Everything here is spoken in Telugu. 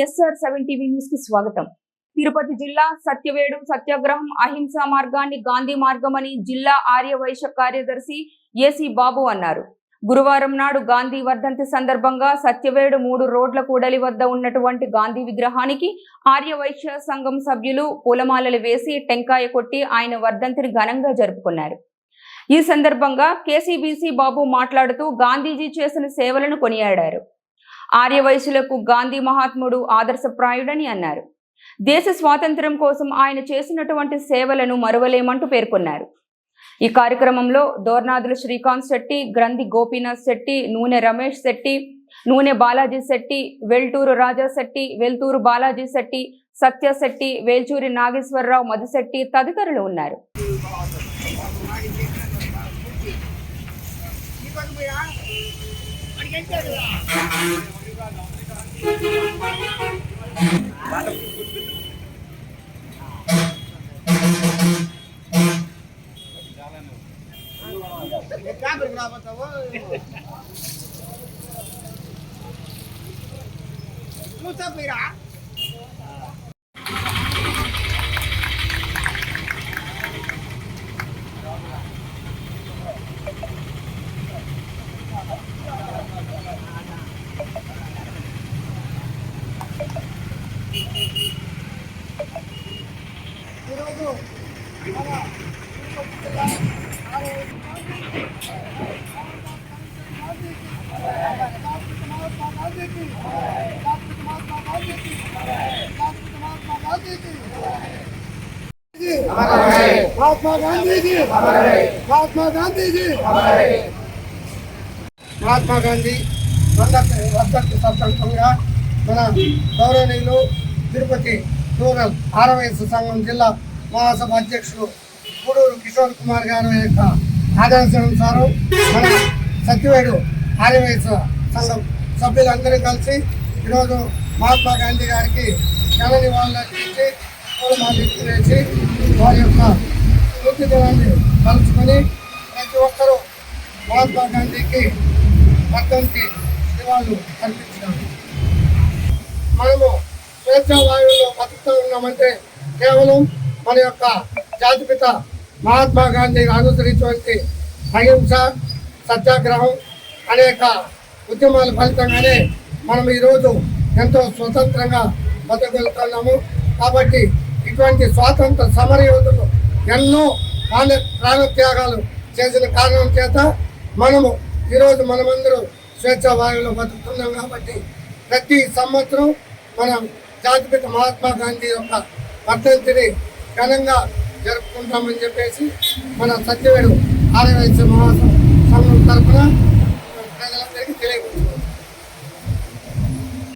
SR7 టీవీ న్యూస్ కి స్వాగతం. తిరుపతి జిల్లా సత్యవేడు సత్యాగ్రహం అహింసా మార్గాన్ని గాంధీ మార్గమని జిల్లా ఆర్యవైశ్య కార్యదర్శి ఏసీ బాబు అన్నారు. గురువారం నాడు గాంధీ వర్ధంతి సందర్భంగా సత్యవేడు 3 రోడ్ల కూడలి వద్ద ఉన్నటువంటి గాంధీ విగ్రహానికి ఆర్యవైశ్య సంఘం సభ్యులు పూలమాలలు వేసి టెంకాయ కొట్టి ఆయన వర్ధంతిని ఘనంగా జరుపుకున్నారు. ఈ సందర్భంగా కేసీబీసీ బాబు మాట్లాడుతూ గాంధీజీ చేసిన సేవలను కొనియాడారు. ఆర్యవైశ్యులకు గాంధీ మహాత్ముడు ఆదర్శప్రాయుడని అన్నారు. దేశ స్వాతంత్ర్యం కోసం ఆయన చేసినటువంటి సేవలను మరువలేమంటూ పేర్కొన్నారు. ఈ కార్యక్రమంలో దోర్నాదుల శ్రీకాంత్ శెట్టి, గ్రంథి గోపీనాథ్ శెట్టి, నూనె రమేష్ శెట్టి, నూనె బాలాజీ శెట్టి, వెల్టూరు రాజా శెట్టి, వెల్తూరు బాలాజీ శెట్టి, సత్య శెట్టి, వేల్చూరి నాగేశ్వరరావు, మధుశెట్టి తదితరులు ఉన్నారు. महात्मा गांधी जी, महात्मा गांधी जी, महात्मा गांधी వర్ధంతి సందర్భంగా మన గౌరవనీయులు తిరుపతి రూరల్ ఆర్యవైశ్య సంఘం జిల్లా మహాసభ అధ్యక్షులు గూడూరు కిషోర్ కుమార్ గారి యొక్క ఆదేశానుసారం మన సత్యవేడు ఆర్యవైశ్య సంఘం సభ్యులందరూ కలిసి ఈరోజు మహాత్మా గాంధీ గారికి ఘన నివాళులు అర్పించి పూలమాలలు వేసి వారి యొక్క స్ఫూర్తి దినాన్ని కలుసుకొని ప్రతి ఒక్కరూ మహాత్మా గాంధీకి వర్ధంతి నివాళులు అర్పించినారు. మనము స్వేచ్ఛా వాయువుల్లో బతుకుతూ ఉన్నామంటే కేవలం మన యొక్క జాతిపిత మహాత్మా గాంధీ అనుసరించినటువంటి అహింస సత్యాగ్రహం అనేక ఉద్యమాల ఫలితంగానే మనం ఈరోజు ఎంతో స్వతంత్రంగా బతకగలుగుతున్నాము. కాబట్టి ఇటువంటి స్వాతంత్ర సమర యోధులు ఎన్నో ప్రాణత్యాగాలు చేసిన కారణం చేత మనము ఈరోజు మనమందరూ స్వేచ్ఛా వాయువులో బతుకుతున్నాం. కాబట్టి ప్రతి సంవత్సరం మనం జాతిపిత మహాత్మా గాంధీ యొక్క వర్ధంతిని ఘనంగా జరుపుకుంటామని చెప్పేసి మన సత్యవేడు ఆర్యవైశ్య మహాసభ సంఘం తరఫున